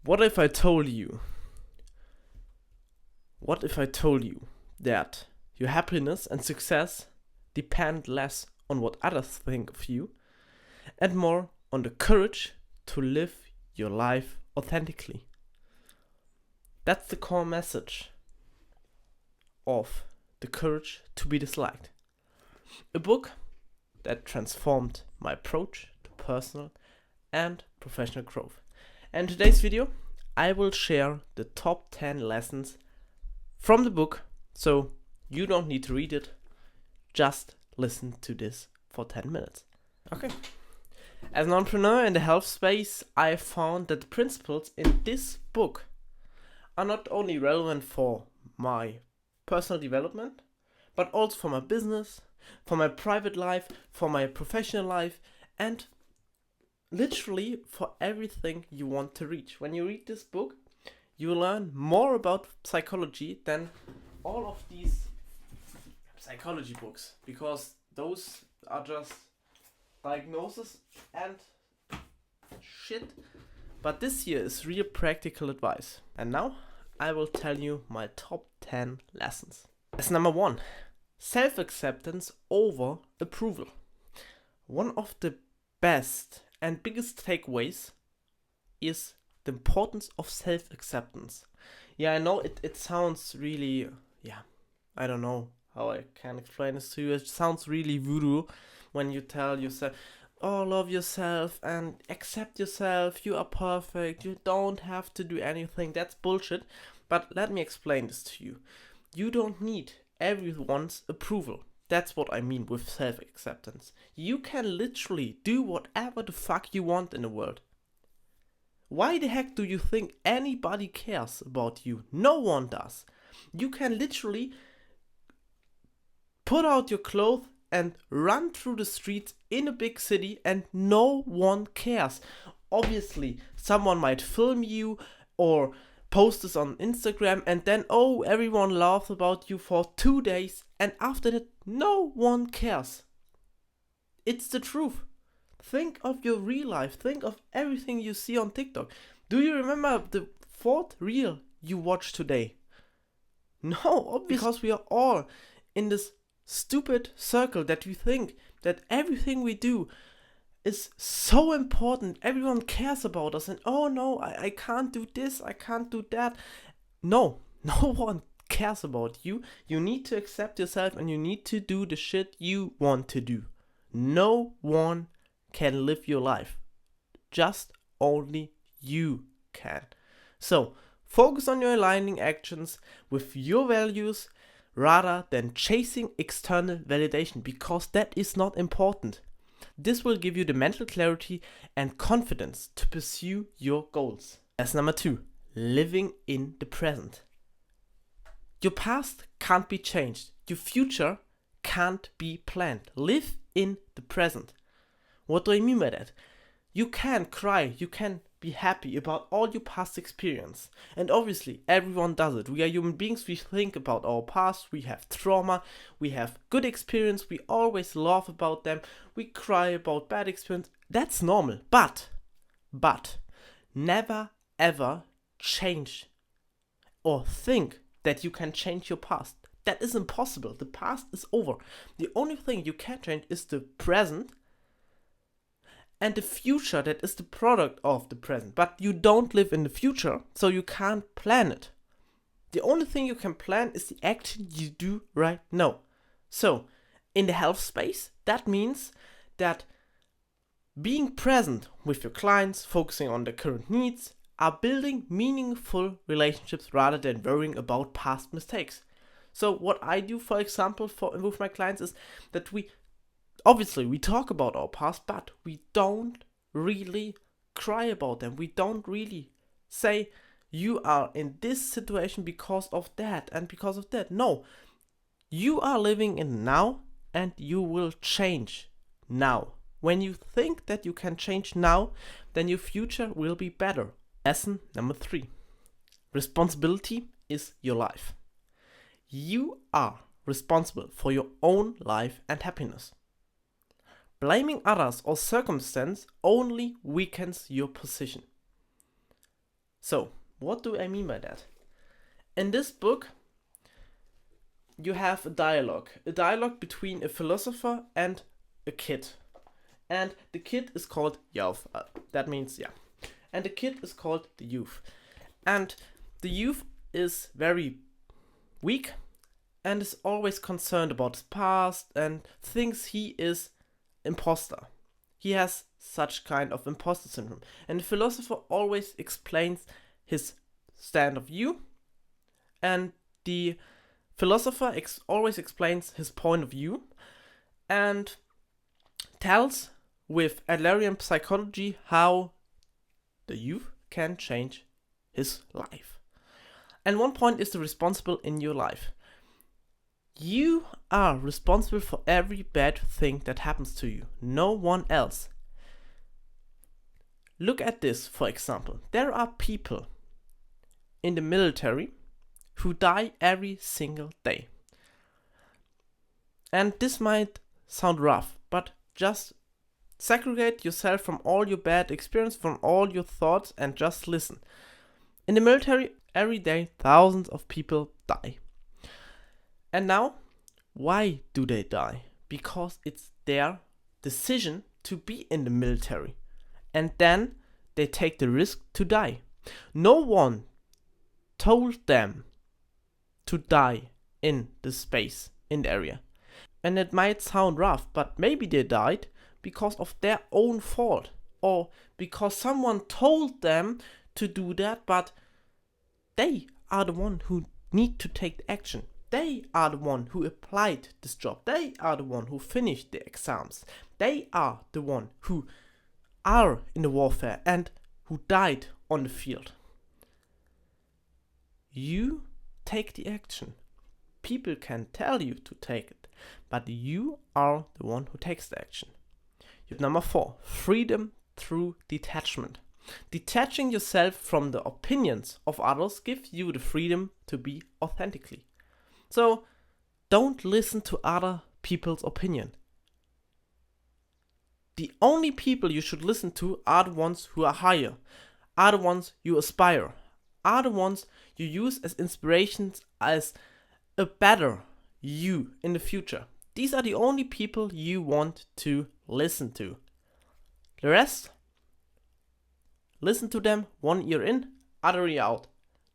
What if I told you? What if I told you that your happiness and success depend less on what others think of you and more on the courage to live your life authentically? That's the core message of The Courage to Be Disliked. A book that transformed my approach to personal and professional growth. And in today's video, I will share the top 10 lessons from the book, so you don't need to read it, just listen to this for 10 minutes. Okay. As an entrepreneur in the health space, I found that the principles in this book are not only relevant for my personal development, but also for my business, for my private life, for my professional life, and literally for everything you want to reach. When you read this book, you learn more about psychology than all of these psychology books, because those are just diagnosis and shit. But this here is real practical advice. And now I will tell you my top 10 lessons. Lesson number 1. Self-acceptance over approval. One of the best and biggest takeaways is the importance of self-acceptance. Yeah, I know it sounds really, I don't know how I can explain this to you. It sounds really voodoo when you tell yourself, oh, love yourself and accept yourself, you are perfect, you don't have to do anything. That's bullshit. But let me explain this to you. You don't need everyone's approval. That's what I mean with self-acceptance. You can literally do whatever the fuck you want in the world. Why the heck do you think anybody cares about you? No one does. You can literally put out your clothes and run through the streets in a big city and no one cares. Obviously, someone might film you or post this on Instagram and then, everyone laughs about you for 2 days and after that, no one cares. It's the truth. Think of your real life. Think of everything you see on TikTok. Do you remember the 4th reel you watched today? No, obviously, because we are all in this stupid circle that we think that everything we do is so important. Everyone cares about us and I can't do this, I can't do that. No one cares about you. You need to accept yourself and you need to do the shit you want to do. No one can live your life. Just only you can. So focus on your aligning actions with your values rather than chasing external validation, because that is not important. This will give you the mental clarity and confidence to pursue your goals. Lesson number 2. Living in the present. Your past can't be changed. Your future can't be planned. Live in the present. What do I mean by that? You can cry, you can be happy about all your past experience. And obviously, everyone does it. We are human beings, we think about our past, we have trauma, we have good experience, we always laugh about them, we cry about bad experience. That's normal. But, never ever change or think that you can change your past. That is impossible. The past is over. The only thing you can change is the present and the future that is the product of the present. But you don't live in the future, so you can't plan it. The only thing you can plan is the action you do right now. So, in the health space, that means that being present with your clients, focusing on their current needs, are building meaningful relationships rather than worrying about past mistakes. So what I do, for example, with my clients is that we talk about our past, but we don't really cry about them. We don't really say, you are in this situation because of that and because of that. No, you are living in now and you will change now. When you think that you can change now, then your future will be better. Lesson number 3. Responsibility is your life. You are responsible for your own life and happiness. Blaming others or circumstance only weakens your position. So, what do I mean by that? In this book, you have a dialogue between a philosopher and a kid. And the kid is called Youth. That means, yeah. And the kid is called the youth. And the youth is very weak and is always concerned about his past and thinks he is imposter. He has such kind of imposter syndrome. And the philosopher always explains his stand of view, and the philosopher always explains his point of view and tells with Adlerian psychology how the youth can change his life. And one point is the responsible in your life. You are responsible for every bad thing that happens to you, no one else. Look at this, for example. There are people in the military who die every single day. And this might sound rough, but just segregate yourself from all your bad experience, from all your thoughts, and just listen. In the military, every day, thousands of people die. And now, why do they die? Because it's their decision to be in the military. And then they take the risk to die. No one told them to die in the space, in the area. And it might sound rough, but maybe they died because of their own fault, or because someone told them to do that, but they are the one who need to take the action. They are the one who applied this job. They are the one who finished the exams. They are the one who are in the warfare and who died on the field. You take the action. People can tell you to take it, but you are the one who takes the action. Number 4, freedom through detachment. Detaching yourself from the opinions of others gives you the freedom to be authentically. So, don't listen to other people's opinion. The only people you should listen to are the ones who are higher, are the ones you aspire, are the ones you use as inspirations, as a better you in the future. These are the only people you want to listen to. The rest, listen to them 1 ear in, other ear out.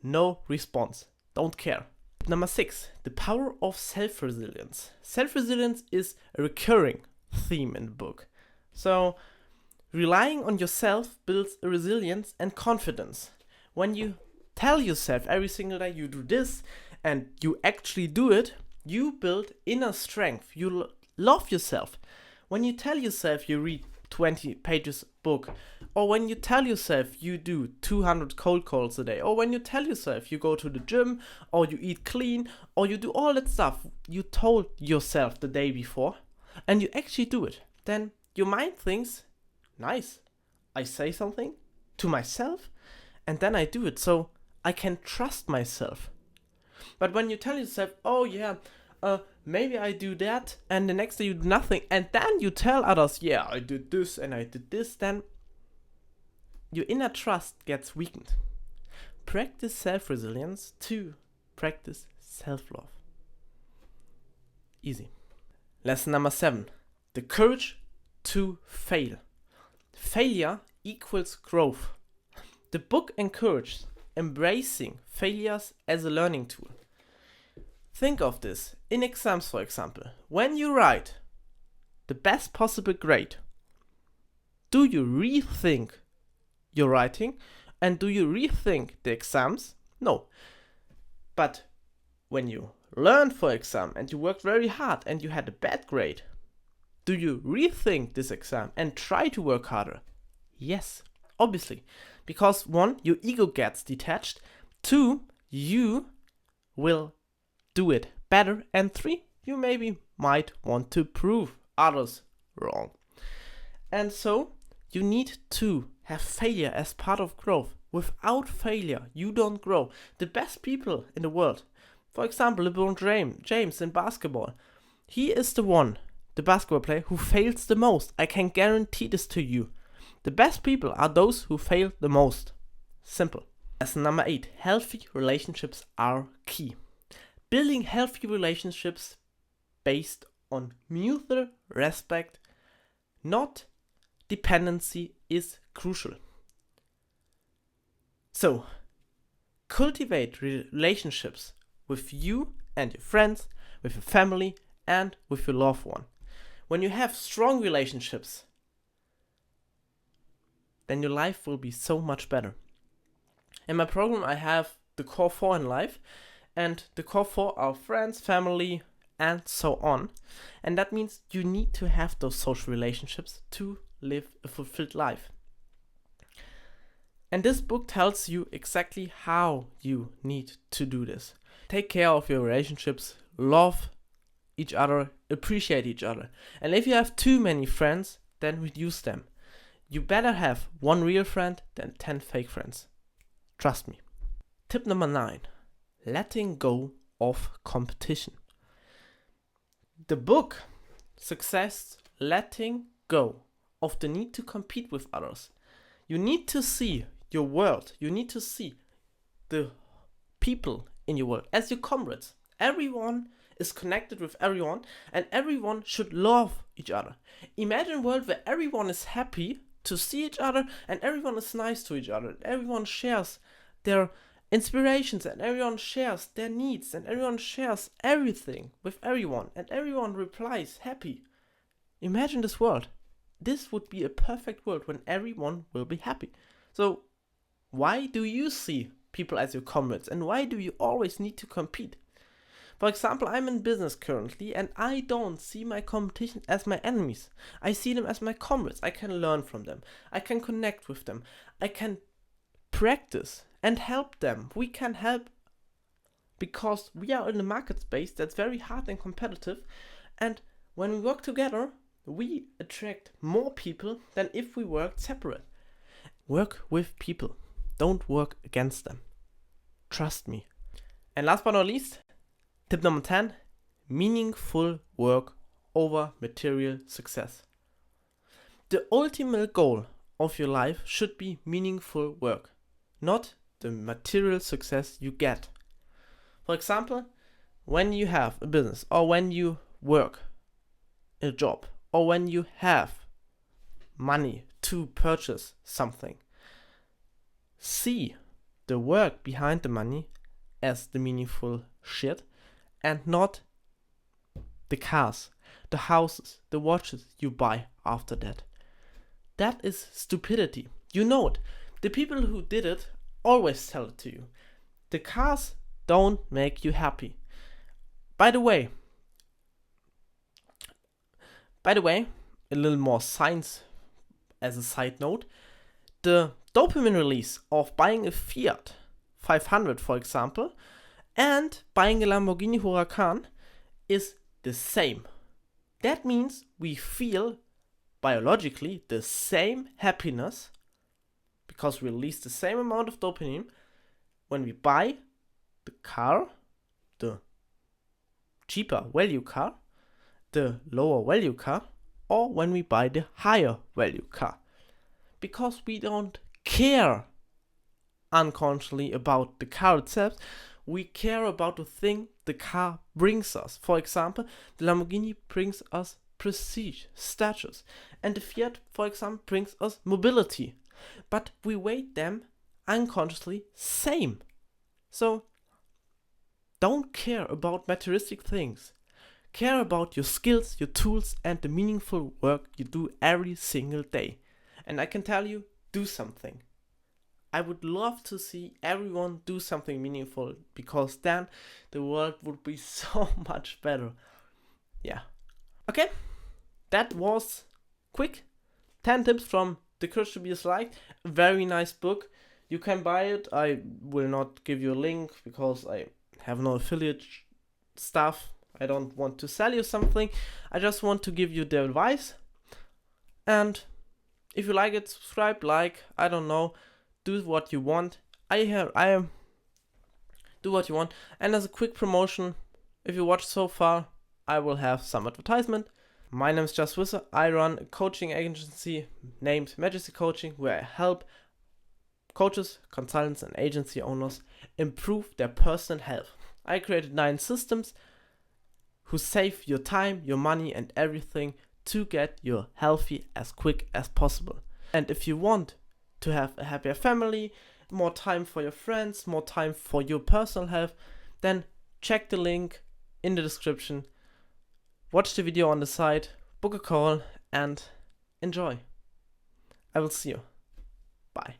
No response. Don't care. Number 6, the power of self-resilience. Self-resilience is a recurring theme in the book. So, relying on yourself builds a resilience and confidence. When you tell yourself every single day you do this and you actually do it, you build inner strength. You love yourself. When you tell yourself you read 20 pages book, or when you tell yourself you do 200 cold calls a day, or when you tell yourself you go to the gym, or you eat clean, or you do all that stuff you told yourself the day before, and you actually do it, then your mind thinks, nice, I say something to myself, and then I do it, so I can trust myself. But when you tell yourself, oh yeah, maybe I do that, and the next day you do nothing, and then you tell others, yeah, I did this and I did this, then your inner trust gets weakened. Practice self-resilience to practice self-love. Easy. Lesson number 7. The courage to fail. Failure equals growth. The book encourages embracing failures as a learning tool. Think of this. In exams, for example, when you write the best possible grade, do you rethink your writing and do you rethink the exams? No. But when you learn for exam and you worked very hard and you had a bad grade, do you rethink this exam and try to work harder? Yes, obviously. Because 1, your ego gets detached. 2, you will do it better. And 3, you maybe might want to prove others wrong. And so you need to have failure as part of growth. Without failure, you don't grow. The best people in the world, for example, LeBron James in basketball, he is the one, the basketball player, who fails the most. I can guarantee this to you. The best people are those who fail the most. Simple. Lesson number 8. Healthy relationships are key. Building healthy relationships based on mutual respect, not dependency, is crucial. So, cultivate relationships with you and your friends, with your family, and with your loved one. When you have strong relationships, then your life will be so much better. In my program, I have the core 4 in life, and the core 4 are friends, family, and so on. And that means you need to have those social relationships to live a fulfilled life. And this book tells you exactly how you need to do this. Take care of your relationships, love each other, appreciate each other. And if you have too many friends, then reduce them. You better have one real friend than 10 fake friends. Trust me. Tip number 9. Letting go of competition. The book Success, letting go of the need to compete with others. You need to see your world. You need to see the people in your world as your comrades. Everyone is connected with everyone, and everyone should love each other. Imagine a world where everyone is happy to see each other, and everyone is nice to each other. Everyone shares their inspirations, and everyone shares their needs, and everyone shares everything with everyone, and everyone replies happy. Imagine this world. This would be a perfect world when everyone will be happy. So why do you see people as your comrades, and why do you always need to compete? For example, I'm in business currently, and I don't see my competition as my enemies. I see them as my comrades. I can learn from them. I can connect with them. I can practice and help them. We can help because we are in a market space that's very hard and competitive. And when we work together, we attract more people than if we worked separate. Work with people. Don't work against them. Trust me. And last but not least, tip number 10, meaningful work over material success. The ultimate goal of your life should be meaningful work, not the material success you get. For example, when you have a business, or when you work a job, or when you have money to purchase something, see the work behind the money as the meaningful shit, and not the cars, the houses, the watches you buy after that. That is stupidity. You know it. The people who did it always tell it to you. The cars don't make you happy. By the way, a little more science as a side note, the dopamine release of buying a Fiat 500, for example, and buying a Lamborghini Huracan is the same. That means we feel biologically the same happiness because we release the same amount of dopamine when we buy the car, the cheaper value car, the lower value car, or when we buy the higher value car. Because we don't care unconsciously about the car itself, we care about the thing the car brings us. For example, the Lamborghini brings us prestige, status, and the Fiat, for example, brings us mobility. But we weight them unconsciously same. So don't care about materialistic things. Care about your skills, your tools, and the meaningful work you do every single day. And I can tell you, do something. I would love to see everyone do something meaningful, because then the world would be so much better. Yeah. Okay, that was quick 10 tips from The Courage to Be Disliked. A very nice book. You can buy it. I will not give you a link because I have no affiliate stuff. I don't want to sell you something. I just want to give you the advice. And if you like it, subscribe, like, I don't know, do what you want. I am do what you want. And as a quick promotion, if you watched so far, I will have some advertisement. My name is Just Wisser. I run a coaching agency named Majesty Coaching, where I help coaches, consultants, and agency owners improve their personal health. I created 9 systems who save your time, your money, and everything to get you healthy as quick as possible. And if you want to have a happier family, more time for your friends, more time for your personal health, then check the link in the description, watch the video on the side, book a call, and enjoy. I will see you. Bye.